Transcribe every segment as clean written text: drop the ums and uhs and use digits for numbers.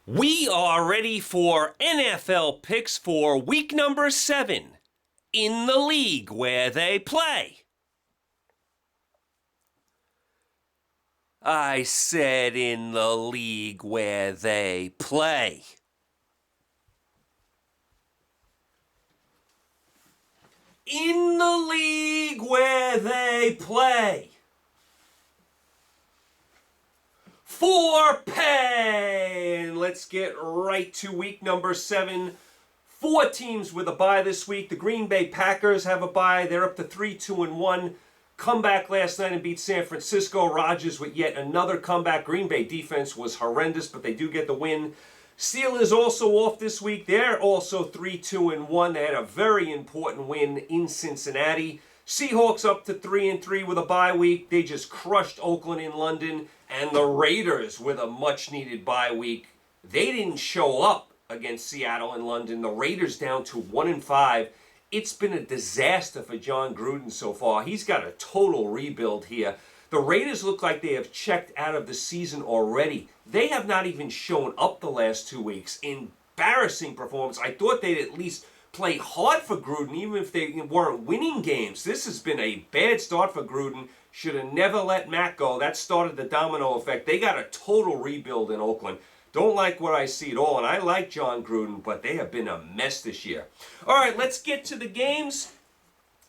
We are ready for NFL picks for week number 7 in the league where they play. I said in the league where they play. In the league where they play. For pay! And let's get right to week number 7. 4 teams with a bye this week. The Green Bay Packers have a bye. They're up to 3-2-1. Comeback last night and beat San Francisco. Rodgers with yet another comeback. Green Bay defense was horrendous, but they do get the win. Steelers also off this week. They're also 3-2-1. They had a very important win in Cincinnati. Seahawks up to 3-3 with a bye week. They just crushed Oakland in London. And the Raiders with a much-needed bye week. They didn't show up against Seattle and London. The Raiders down to 1-5. It's been a disaster for John Gruden so far. He's got a total rebuild here. The Raiders look like they have checked out of the season already. They have not even shown up the last 2 weeks. Embarrassing performance. I thought they'd at least play hard for Gruden, even if they weren't winning games. This has been a bad start for Gruden. Should have never let Matt go. That started the domino effect. They got a total rebuild in Oakland. Don't like what I see at all, and I like John Gruden, but they have been a mess this year. All right, let's get to the games.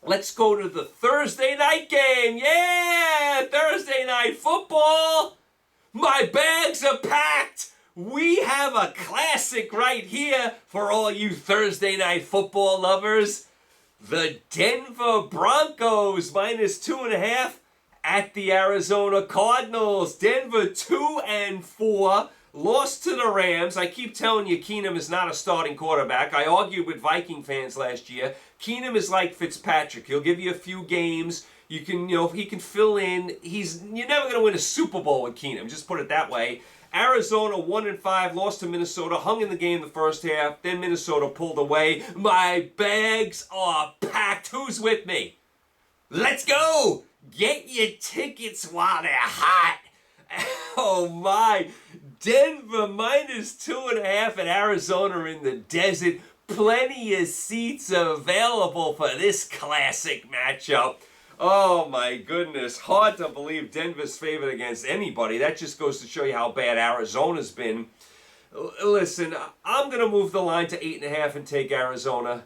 Let's go to the Thursday night game. Yeah, Thursday night football. My bags are packed. We have a classic right here for all you Thursday night football lovers. The Denver Broncos -2.5 at the Arizona Cardinals. Denver 2-4. Lost to the Rams. I keep telling you Keenum is not a starting quarterback. I argued with Viking fans last year. Keenum is like Fitzpatrick. He'll give you a few games. You can, he can fill in. You're never going to win a Super Bowl with Keenum. Just put it that way. Arizona 1-5, lost to Minnesota, hung in the game the first half. Then Minnesota pulled away. My bags are packed. Who's with me? Let's go! Get your tickets while they're hot. Oh my. Denver -2.5 at Arizona in the desert. Plenty of seats available for this classic matchup. Oh my goodness. Hard to believe Denver's favored against anybody. That just goes to show you how bad Arizona's been. Listen, I'm going to move the line to 8.5 and take Arizona.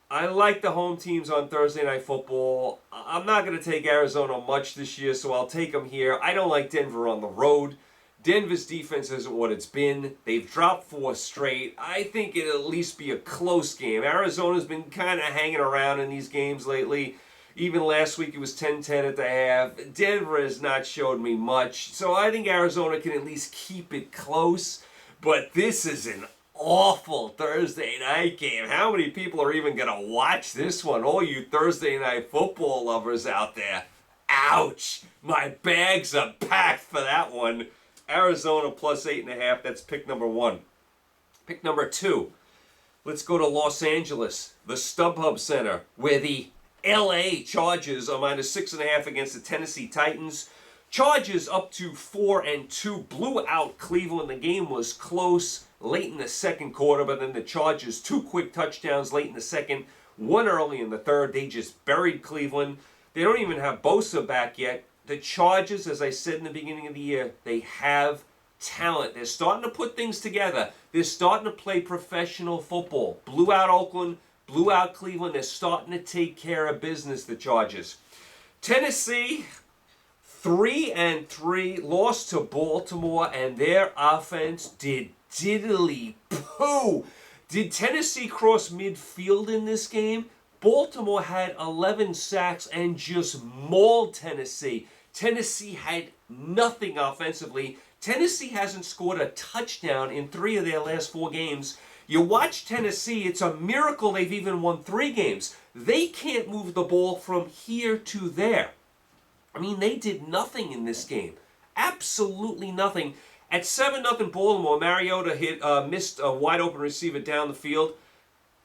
I like the home teams on Thursday Night Football. I'm not going to take Arizona much this year, so I'll take them here. I don't like Denver on the road. Denver's defense isn't what it's been. They've dropped 4 straight. I think it'll at least be a close game. Arizona's been kind of hanging around in these games lately. Even last week it was 10-10 at the half. Denver has not showed me much. So I think Arizona can at least keep it close. But this is an awful Thursday night game. How many people are even going to watch this one? All you Thursday night football lovers out there. Ouch. My bags are packed for that one. Arizona +8.5. That's pick number 1. Pick number 2. Let's go to Los Angeles, the StubHub Center, where the LA Chargers are -6.5 against the Tennessee Titans. Chargers up to 4-2, blew out Cleveland. The game was close late in the second quarter, but then the Chargers, 2 quick touchdowns late in the second, 1 early in the third. They just buried Cleveland. They don't even have Bosa back yet. The Chargers, as I said in the beginning of the year, they have talent. They're starting to put things together. They're starting to play professional football. Blew out Oakland, blew out Cleveland. They're starting to take care of business, the Chargers. Tennessee, 3-3, lost to Baltimore, and their offense did diddly poo. Did Tennessee cross midfield in this game? Baltimore had 11 sacks and just mauled Tennessee. Tennessee had nothing offensively. Tennessee hasn't scored a touchdown in 3 of their last 4 games. You watch Tennessee, it's a miracle they've even won 3 games. They can't move the ball from here to there. I mean, they did nothing in this game. Absolutely nothing. At 7-0 Baltimore, Mariota missed a wide-open receiver down the field.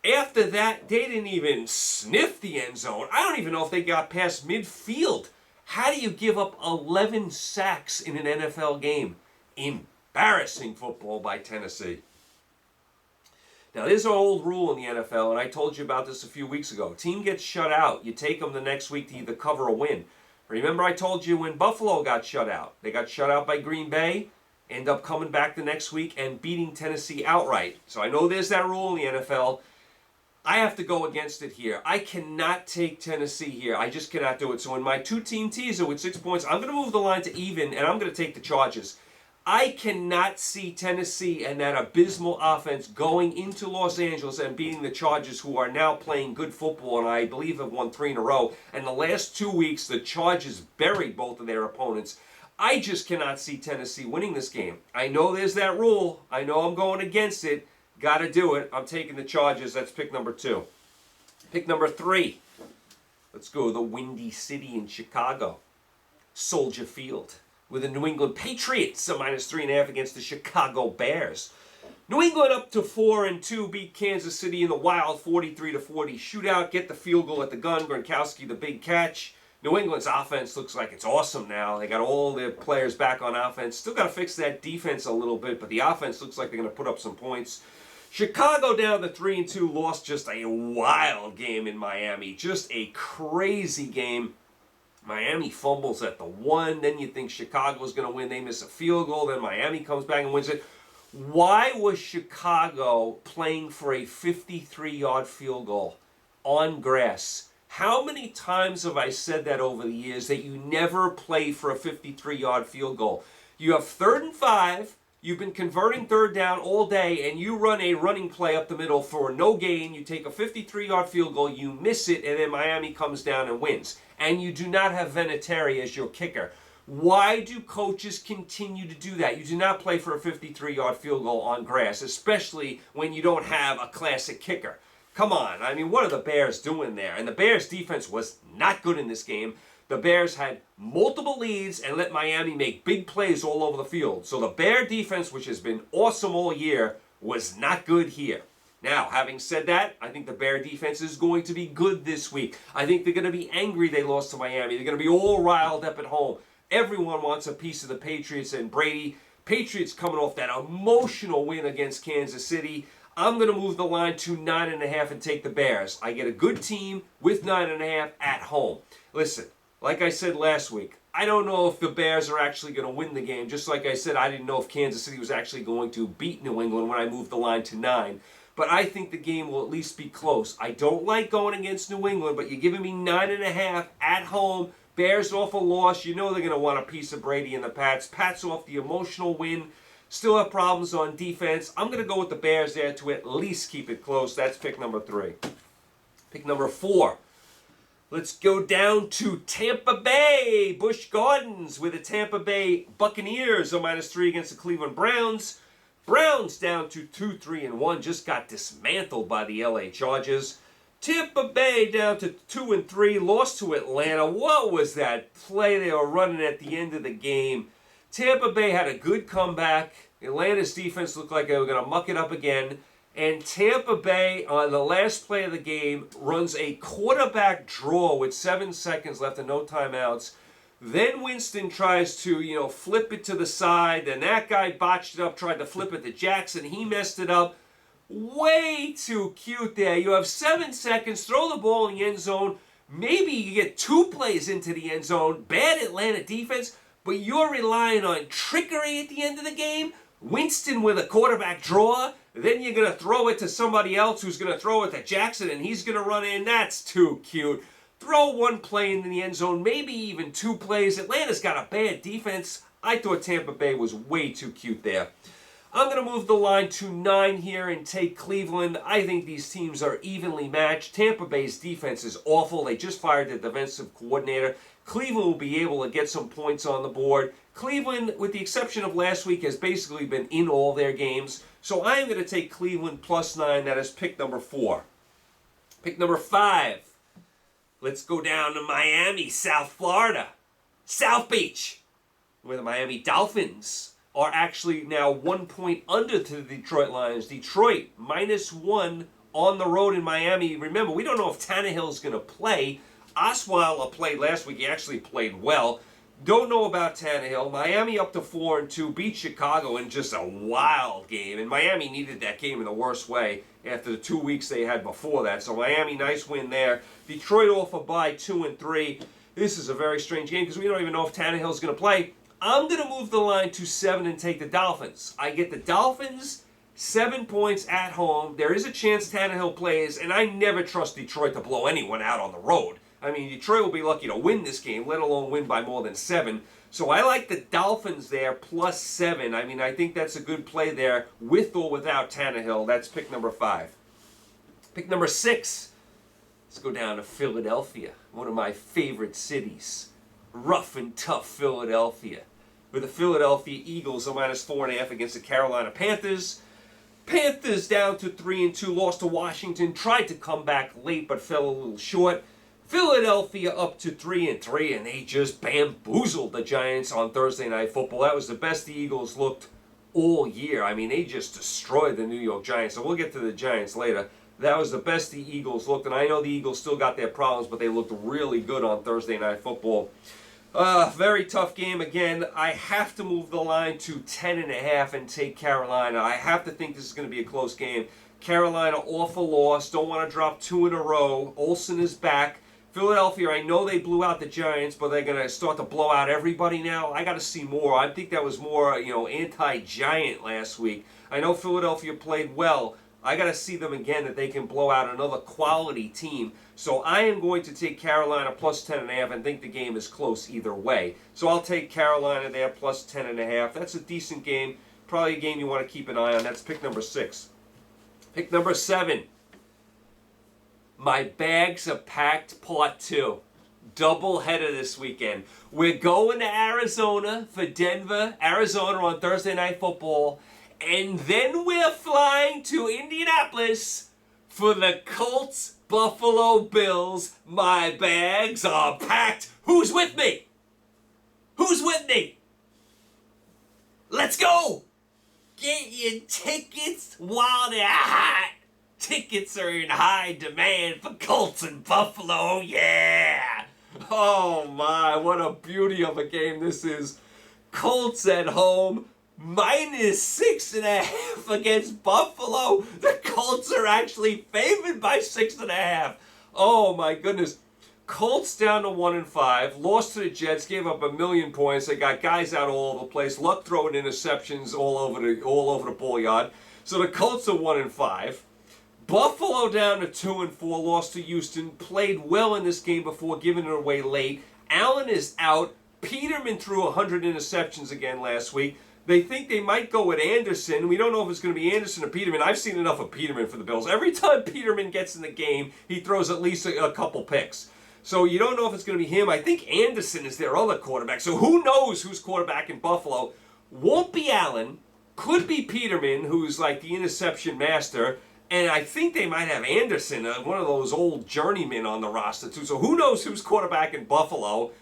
After that, they didn't even sniff the end zone. I don't even know if they got past midfield. How do you give up 11 sacks in an NFL game? embarrassing football by Tennessee. Now, there's an old rule in the NFL, and I told you about this a few weeks ago. Team gets shut out. You take them the next week to either cover or win. Remember I told you when Buffalo got shut out. They got shut out by Green Bay, end up coming back the next week and beating Tennessee outright. So I know there's that rule in the NFL. I have to go against it here. I cannot take Tennessee here. I just cannot do it. So in my two-team teaser with 6 points, I'm going to move the line to even, and I'm going to take the Chargers. I cannot see Tennessee and that abysmal offense going into Los Angeles and beating the Chargers, who are now playing good football and I believe have won 3 in a row. And the last 2 weeks, the Chargers buried both of their opponents. I just cannot see Tennessee winning this game. I know there's that rule. I know I'm going against it. Got to do it. I'm taking the Chargers. That's pick number 2. Pick number 3. Let's go the Windy City in Chicago. Soldier Field. With the New England Patriots, a -3.5 against the Chicago Bears. New England up to 4-2, beat Kansas City in the wild 43-40 shootout. Get the field goal at the gun. Gronkowski the big catch. New England's offense looks like it's awesome now. They got all their players back on offense. Still got to fix that defense a little bit, but the offense looks like they're going to put up some points. Chicago down to 3-2, lost just a wild game in Miami. Just a crazy game. Miami fumbles at the 1. Then you think Chicago's going to win. They miss a field goal. Then Miami comes back and wins it. Why was Chicago playing for a 53-yard field goal on grass? How many times have I said that over the years that you never play for a 53-yard field goal? You have 3rd and 5. You've been converting 3rd down all day, and you run a running play up the middle for no gain. You take a 53-yard field goal, you miss it, and then Miami comes down and wins. And you do not have Vinatieri as your kicker. Why do coaches continue to do that? You do not play for a 53-yard field goal on grass, especially when you don't have a classic kicker. Come on, I mean, what are the Bears doing there? And the Bears' defense was not good in this game. The Bears had multiple leads and let Miami make big plays all over the field. So the Bear defense, which has been awesome all year, was not good here. Now, having said that, I think the Bear defense is going to be good this week. I think they're going to be angry they lost to Miami. They're going to be all riled up at home. Everyone wants a piece of the Patriots and Brady. Patriots coming off that emotional win against Kansas City. I'm going to move the line to 9.5 and take the Bears. I get a good team with 9.5 at home. Listen, like I said last week, I don't know if the Bears are actually going to win the game. Just like I said, I didn't know if Kansas City was actually going to beat New England when I moved the line to 9. But I think the game will at least be close. I don't like going against New England, but you're giving me 9.5 at home. Bears off a loss. You know they're going to want a piece of Brady and the Pats. Pats off the emotional win. Still have problems on defense. I'm going to go with the Bears there to at least keep it close. That's pick number 3. Pick number 4. Let's go down to Tampa Bay, Busch Gardens, with the Tampa Bay Buccaneers a -3 against the Cleveland Browns. Browns down to 2-3-1, just got dismantled by the LA Chargers. Tampa Bay down to 2-3, lost to Atlanta. What was that play they were running at the end of the game? Tampa Bay had a good comeback. Atlanta's defense looked like they were going to muck it up again. And Tampa Bay, on the last play of the game, runs a quarterback draw with 7 seconds left and no timeouts. Then Winston tries to, flip it to the side. Then that guy botched it up, tried to flip it to Jackson. He messed it up. Way too cute there. You have 7 seconds. Throw the ball in the end zone. Maybe you get 2 plays into the end zone. Bad Atlanta defense, but you're relying on trickery at the end of the game. Winston with a quarterback draw. Then you're going to throw it to somebody else who's going to throw it to Jackson, and he's going to run in. That's too cute. Throw 1 play in the end zone, maybe even 2 plays. Atlanta's got a bad defense. I thought Tampa Bay was way too cute there. I'm going to move the line to 9 here and take Cleveland. I think these teams are evenly matched. Tampa Bay's defense is awful. They just fired the defensive coordinator. Cleveland will be able to get some points on the board. Cleveland, with the exception of last week, has basically been in all their games. So I am going to take Cleveland +9. That is pick number 4. Pick number 5. Let's go down to Miami, South Florida. South Beach, where the Miami Dolphins are actually now 1 point under to the Detroit Lions. Detroit -1 on the road in Miami. Remember, we don't know if Tannehill's going to play. Osweiler played last week. He actually played well. Don't know about Tannehill. Miami up to 4-2, beat Chicago in just a wild game. And Miami needed that game in the worst way after the 2 weeks they had before that. So Miami, nice win there. Detroit off a bye, 2-3. This is a very strange game because we don't even know if Tannehill's going to play. I'm going to move the line to 7 and take the Dolphins. I get the Dolphins, 7 points at home. There is a chance Tannehill plays, and I never trust Detroit to blow anyone out on the road. I mean, Detroit will be lucky to win this game, let alone win by more than 7. So I like the Dolphins there, plus 7. I mean, I think that's a good play there, with or without Tannehill. That's pick number 5. Pick number 6. Let's go down to Philadelphia, one of my favorite cities. Rough and tough Philadelphia. With the Philadelphia Eagles, a minus 4.5 against the Carolina Panthers. Panthers down to 3-2, lost to Washington, tried to come back late but fell a little short. Philadelphia up to 3-3, and they just bamboozled the Giants on Thursday Night Football. That was the best the Eagles looked all year. I mean, they just destroyed the New York Giants. So we'll get to the Giants later. That was the best the Eagles looked, and I know the Eagles still got their problems, but they looked really good on Thursday Night Football. Very tough game again. I have to move the line to 10.5 and take Carolina. I have to think this is going to be a close game. Carolina off a loss. Don't want to drop 2 in a row. Olsen is back. Philadelphia, I know they blew out the Giants, but they're going to start to blow out everybody now. I got to see more. I think that was more, anti-Giant last week. I know Philadelphia played well. I got to see them again that they can blow out another quality team. So I am going to take Carolina plus 10.5 and think the game is close either way. So I'll take Carolina there plus 10.5. That's a decent game. Probably a game you want to keep an eye on. That's pick number 6. Pick number 7. My bags are packed, part 2. Doubleheader this weekend. We're going to Arizona for Denver, Arizona on Thursday Night Football. And then we're flying to Indianapolis for the Colts Buffalo Bills. My bags are packed. Who's with me? Who's with me? Let's go! Get your tickets while they're hot. Tickets are in high demand for Colts and Buffalo, yeah! Oh my, what a beauty of a game this is. Colts at home, minus 6.5 against Buffalo. The Colts are actually favored by 6.5. Oh my goodness. Colts down to 1-5, lost to the Jets, gave up 1,000,000 points. They got guys out all over the place. Luck throwing interceptions all over the ball yard. So the Colts are 1-5. Buffalo down to 2-4, lost to Houston. Played well in this game before giving it away late. Allen is out. Peterman threw 100 interceptions again last week. They think they might go with Anderson. We don't know if it's going to be Anderson or Peterman. I've seen enough of Peterman for the Bills. Every time Peterman gets in the game, he throws at least a couple picks. So you don't know if it's going to be him. I think Anderson is their other quarterback. So who knows who's quarterback in Buffalo? Won't be Allen. Could be Peterman, who's like the interception master. And I think they might have Anderson, one of those old journeymen on the roster too. So who knows who's quarterback in Buffalo?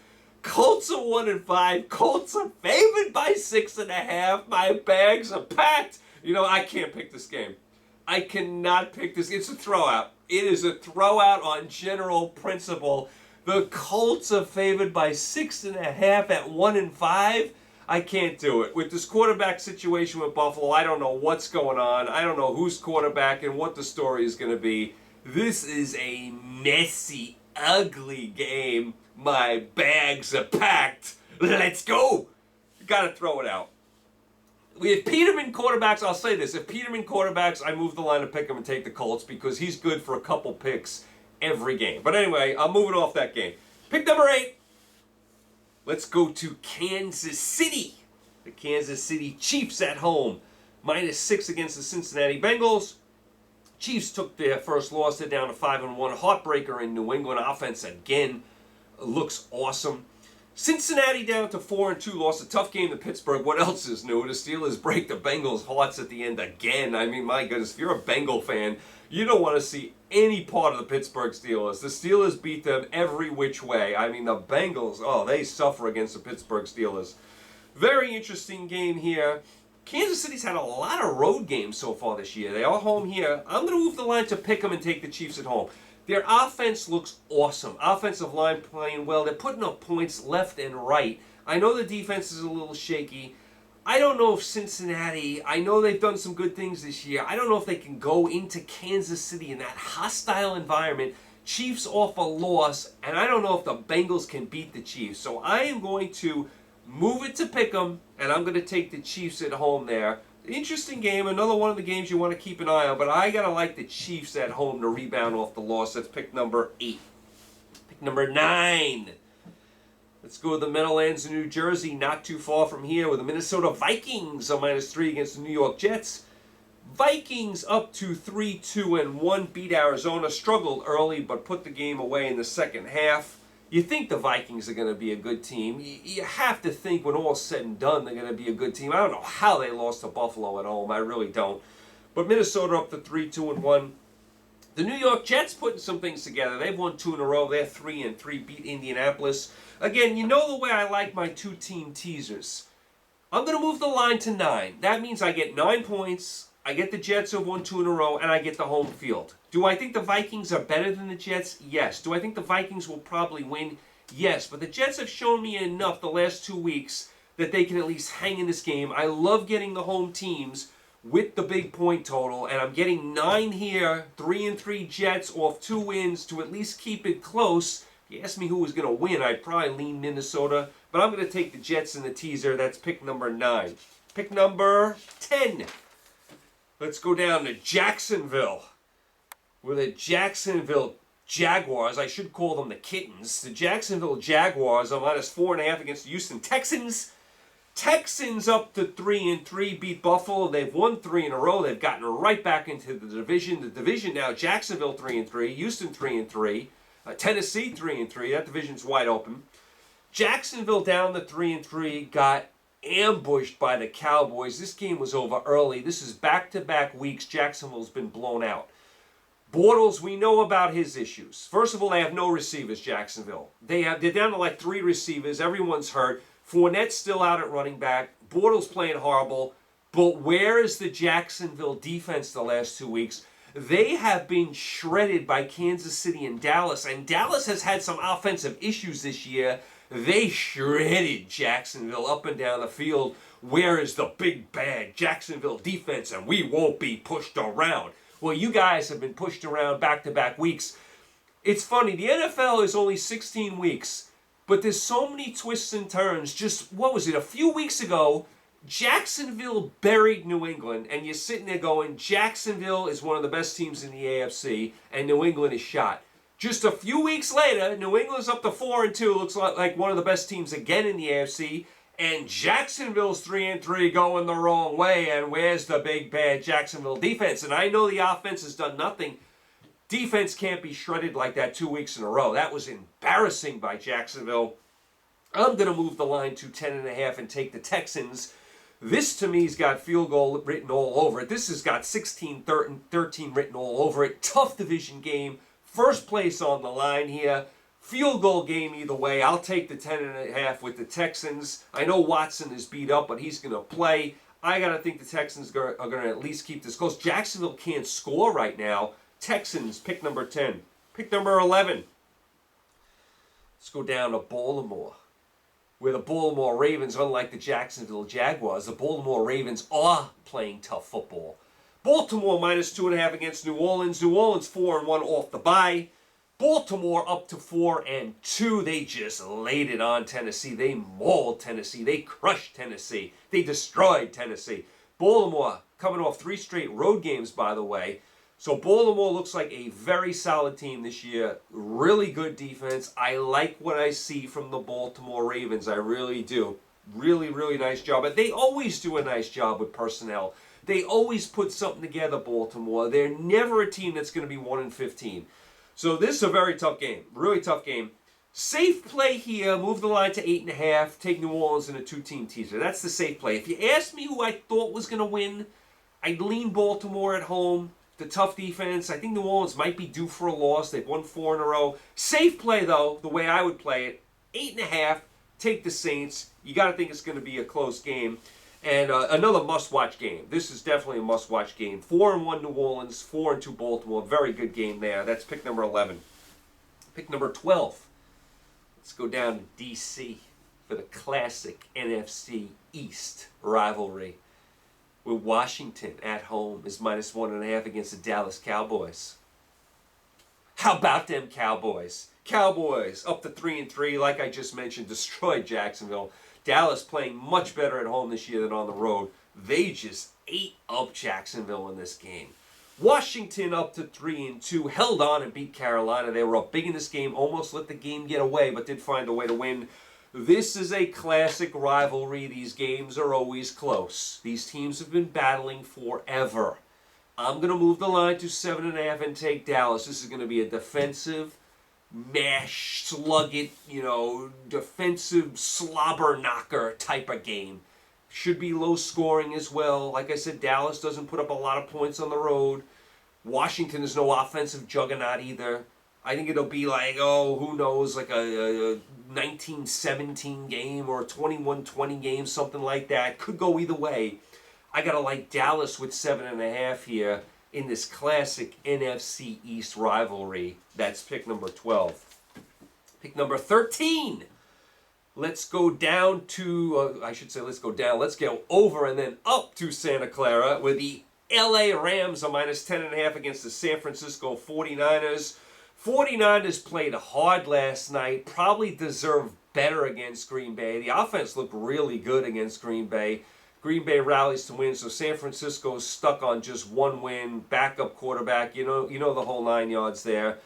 Colts are 1-5. Colts are favored by 6.5. My bags are packed. I can't pick this game. I cannot pick this. It's a throwout. It is a throwout on general principle. The Colts are favored by 6.5 at 1-5. I can't do it. With this quarterback situation with Buffalo, I don't know what's going on. I don't know who's quarterback and what the story is going to be. This is a messy, ugly game. My bags are packed. Let's go. Got to throw it out. If Peterman quarterbacks, I'll say this. If Peterman quarterbacks, I move the line to pick him and take the Colts because he's good for a couple picks every game. But anyway, I'm moving off that game. Pick number 8. Let's go to Kansas City. The Kansas City Chiefs at home. Minus 6 against the Cincinnati Bengals. Chiefs took their first loss. They're down to 5-1. Heartbreaker in New England. Offense again looks awesome. Cincinnati down to 4-2. Lost a tough game to Pittsburgh. What else is new? The Steelers break the Bengals' hearts at the end again. I mean, my goodness, if you're a Bengal fan, you don't want to see any part of the Pittsburgh Steelers. The Steelers beat them every which way. I mean, the Bengals, they suffer against the Pittsburgh Steelers. Very interesting game here. Kansas City's had a lot of road games so far this year. They are home here. I'm going to move the line to pick them and take the Chiefs at home. Their offense looks awesome. Offensive line playing well. They're putting up points left and right. I know the defense is a little shaky. I don't know if Cincinnati, I know they've done some good things this year. I don't know if they can go into Kansas City in that hostile environment. Chiefs off a loss, and I don't know if the Bengals can beat the Chiefs. So I am going to move it to pick'em, and I'm going to take the Chiefs at home there. Interesting game, another one of the games you want to keep an eye on, but I got to like the Chiefs at home to rebound off the loss. That's pick number 8. Pick number 9. Let's go to the Meadowlands in New Jersey, not too far from here, with the Minnesota Vikings on -3 against the New York Jets. Vikings up to 3-2-1, beat Arizona, struggled early, but put the game away in the second half. You think the Vikings are going to be a good team. You have to think when all's said and done they're going to be a good team. I don't know how they lost to Buffalo at home. I really don't. But Minnesota up to 3-2-1. The New York Jets putting some things together. They've won 2 in a row. They're 3-3, beat Indianapolis. Again, you know the way I like my 2-team teasers. I'm going to move the line to 9. That means I get 9 points. I get the Jets who have won 2 in a row, and I get the home field. Do I think the Vikings are better than the Jets? Yes. Do I think the Vikings will probably win? Yes. But the Jets have shown me enough the last 2 weeks that they can at least hang in this game. I love getting the home teams with the big point total, and I'm getting 9 here, 3-3 Jets off 2 wins to at least keep it close. If you ask me who was going to win, I'd probably lean Minnesota, but I'm going to take the Jets in the teaser. That's pick number 9. Pick number 10. Let's go down to Jacksonville, where the Jacksonville Jaguars, I should call them the Kittens, the Jacksonville Jaguars are -4.5 against the Houston Texans. Texans up to 3-3, beat Buffalo. They've won 3 in a row. They've gotten right back into the division. The division now, Jacksonville 3-3, Houston 3-3, Tennessee 3-3. That division's wide open. Jacksonville down to 3-3, got ambushed by the Cowboys. This game was over early. This is back-to-back weeks. Jacksonville's been blown out. Bortles, we know about his issues. First of all, they have no receivers, Jacksonville. They're down to like 3 receivers. Everyone's hurt. Fournette's still out at running back. Bortles playing horrible. But where is the Jacksonville defense the last 2 weeks? They have been shredded by Kansas City and Dallas. And Dallas has had some offensive issues this year. They shredded Jacksonville up and down the field. Where is the big bad Jacksonville defense? And we won't be pushed around. Well, you guys have been pushed around back-to-back weeks. It's funny. The NFL is only 16 weeks. But there's so many twists and turns. Just, what was it, a few weeks ago, Jacksonville buried New England, and you're sitting there going, Jacksonville is one of the best teams in the AFC, and New England is shot. Just a few weeks later, New England's up to 4-2, looks like one of the best teams again in the AFC, and Jacksonville's 3-3 going the wrong way, and where's the big bad Jacksonville defense? And I know the offense has done nothing. Defense can't be shredded like that 2 weeks in a row. That was embarrassing by Jacksonville. I'm going to move the line to 10.5 and take the Texans. This, to me, has got field goal written all over it. This has got 16-13 written all over it. Tough division game. First place on the line here. Field goal game either way. I'll take the 10.5 with the Texans. I know Watson is beat up, but he's going to play. I got to think the Texans are going to at least keep this close. Jacksonville can't score right now. Texans, pick number 10. Pick number 11. Let's go down to Baltimore, where the Baltimore Ravens, unlike the Jacksonville Jaguars, the Baltimore Ravens are playing tough football. Baltimore -2.5 against New Orleans. New Orleans 4-1 off the bye. Baltimore up to 4-2. They just laid it on Tennessee. They mauled Tennessee. They crushed Tennessee. They destroyed Tennessee. Baltimore coming off 3 straight road games, by the way. So Baltimore looks like a very solid team this year. Really good defense. I like what I see from the Baltimore Ravens. I really do. Really, really nice job. But they always do a nice job with personnel. They always put something together, Baltimore. They're never a team that's going to be 1-15. So this is a very tough game. Really tough game. Safe play here. Move the line to 8.5. Take New Orleans in a 2-team teaser. That's the safe play. If you asked me who I thought was going to win, I'd lean Baltimore at home. The tough defense. I think New Orleans might be due for a loss. They've won 4 in a row. Safe play, though, the way I would play it. 8.5. Take the Saints. You got to think it's going to be a close game. And another must-watch game. This is definitely a must-watch game. 4-1 New Orleans, 4-2 Baltimore. Very good game there. That's pick number 11. Pick number 12. Let's go down to D.C. for the classic NFC East rivalry, where Washington at home is -1.5 against the Dallas Cowboys. How about them Cowboys? Cowboys up to 3-3, like I just mentioned, destroyed Jacksonville. Dallas playing much better at home this year than on the road. They just ate up Jacksonville in this game. Washington up to 3-2, held on and beat Carolina. They were up big in this game, almost let the game get away, but did find a way to win. This is a classic rivalry. These games are always close. These teams have been battling forever. I'm going to move the line to 7.5 and take Dallas. This is going to be a defensive, mash, slug it, defensive slobber knocker type of game. Should be low scoring as well. Like I said, Dallas doesn't put up a lot of points on the road. Washington is no offensive juggernaut either. I think it'll be like, who knows, like a 19-17 game or a 21-20 game, something like that. Could go either way. I got to like Dallas with 7.5 here in this classic NFC East rivalry. That's pick number 12. Pick number 13. Let's go down to, let's go down. Let's go over and then up to Santa Clara, where the LA Rams are -10.5 against the San Francisco 49ers. 49ers played hard last night, probably deserved better against Green Bay. The offense looked really good against Green Bay. Green Bay rallies to win, so San Francisco's stuck on just one win, backup quarterback, you know the whole 9 yards there.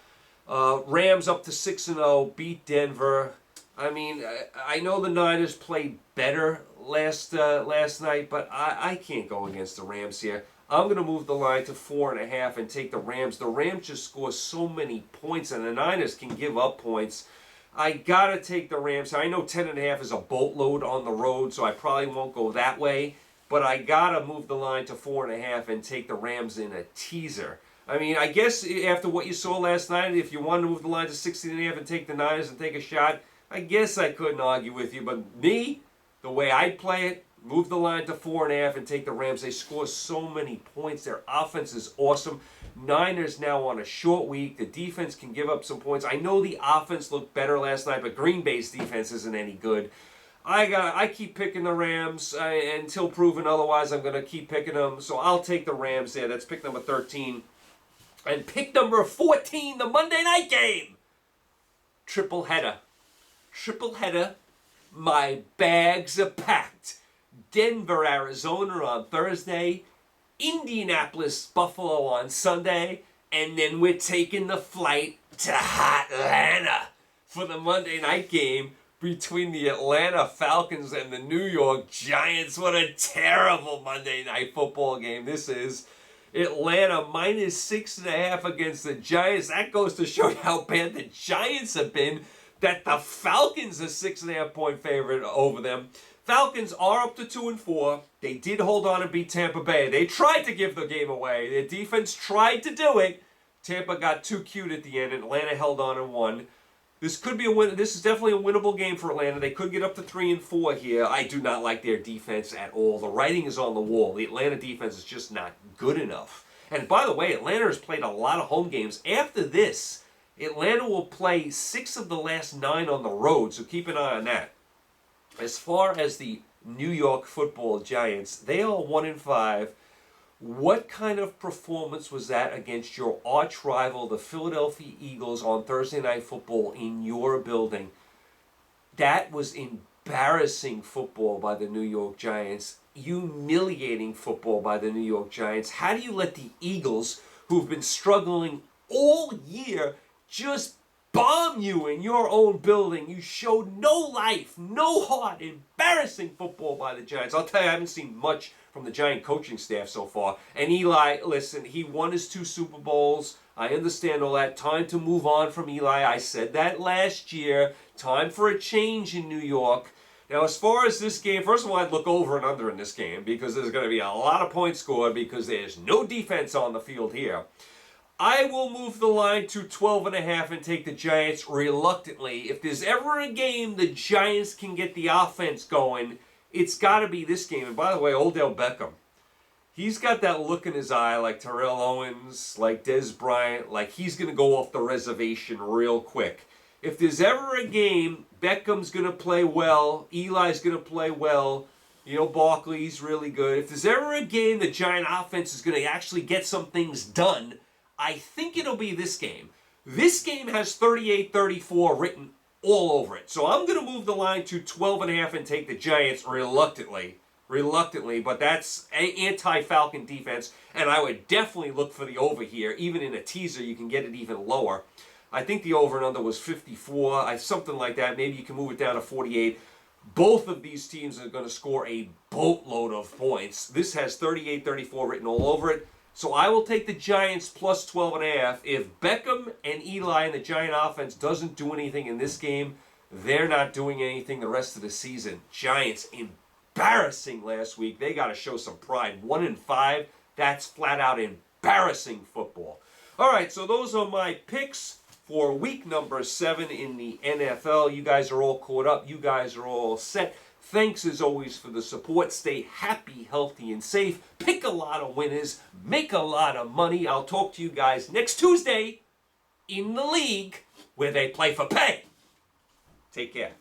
Rams up to 6-0, beat Denver. I mean, I know the Niners played better last night, but I can't go against the Rams here. I'm going to move the line to 4.5 and take the Rams. The Rams just score so many points, and the Niners can give up points. I got to take the Rams. I know 10.5 is a boatload on the road, so I probably won't go that way, but I got to move the line to 4.5 and take the Rams in a teaser. I mean, I guess after what you saw last night, if you wanted to move the line to 16.5 and take the Niners and take a shot, I guess I couldn't argue with you, but me, the way I'd play it, move the line to 4.5 and take the Rams. They score so many points. Their offense is awesome. Niners now on a short week. The defense can give up some points. I know the offense looked better last night, but Green Bay's defense isn't any good. I keep picking the Rams until proven otherwise. I'm going to keep picking them, so I'll take the Rams there. That's pick number 13. And pick number 14, the Monday night game. Triple header. My bags are packed. Denver, Arizona on Thursday. Indianapolis, Buffalo on Sunday. And then we're taking the flight to Atlanta for the Monday night game between the Atlanta Falcons and the New York Giants. What a terrible Monday night football game this is. Atlanta -6.5 against the Giants. That goes to show you how bad the Giants have been, that the Falcons are 6.5 point favorite over them. Falcons are up to 2-4. They did hold on and beat Tampa Bay. They tried to give the game away. Their defense tried to do it. Tampa got too cute at the end, and Atlanta held on and won. This could be a win. This is definitely a winnable game for Atlanta. They could get up to 3-4 here. I do not like their defense at all. The writing is on the wall. The Atlanta defense is just not good enough. And by the way, Atlanta has played a lot of home games. After this, Atlanta will play 6 of the last 9 on the road, so keep an eye on that. As far as the New York Football Giants, they are 1-5. What kind of performance was that against your arch rival, the Philadelphia Eagles, on Thursday Night Football in your building? That was embarrassing football by the New York Giants. Humiliating football by the New York Giants. How do you let the Eagles, who've been struggling all year, just bomb you in your own building? You showed no life, no heart. Embarrassing football by the Giants. I'll tell you, I haven't seen much from the Giant coaching staff so far. And Eli, listen, he won his 2 Super Bowls. I understand all that. Time to move on from Eli. I said that last year. Time for a change in New York. Now, as far as this game, first of all, I'd look over and under in this game because there's going to be a lot of points scored because there's no defense on the field here. I will move the line to 12.5 and take the Giants reluctantly. If there's ever a game the Giants can get the offense going, it's got to be this game. And by the way, Odell Beckham, he's got that look in his eye like Terrell Owens, like Des Bryant, like he's going to go off the reservation real quick. If there's ever a game Beckham's going to play well. Eli's going to play well. Barkley's really good. If there's ever a game the Giant offense is going to actually get some things done, I think it'll be this game. This game has 38-34 written all over it. So I'm going to move the line to 12.5 and take the Giants reluctantly, but that's anti-Falcon defense, and I would definitely look for the over here. Even in a teaser, you can get it even lower. I think the over and under was 54, something like that. Maybe you can move it down to 48. Both of these teams are going to score a boatload of points. This has 38-34 written all over it. So I will take the Giants plus 12.5. If Beckham and Eli and the Giant offense doesn't do anything in this game, they're not doing anything the rest of the season. Giants embarrassing last week. They got to show some pride. 1-5. That's flat out embarrassing football. All right, so those are my picks for week number 7 in the NFL. You guys are all caught up. You guys are all set. Thanks as always for the support. Stay happy, healthy, and safe. Pick a lot of winners. Make a lot of money. I'll talk to you guys next Tuesday in the league where they play for pay. Take care.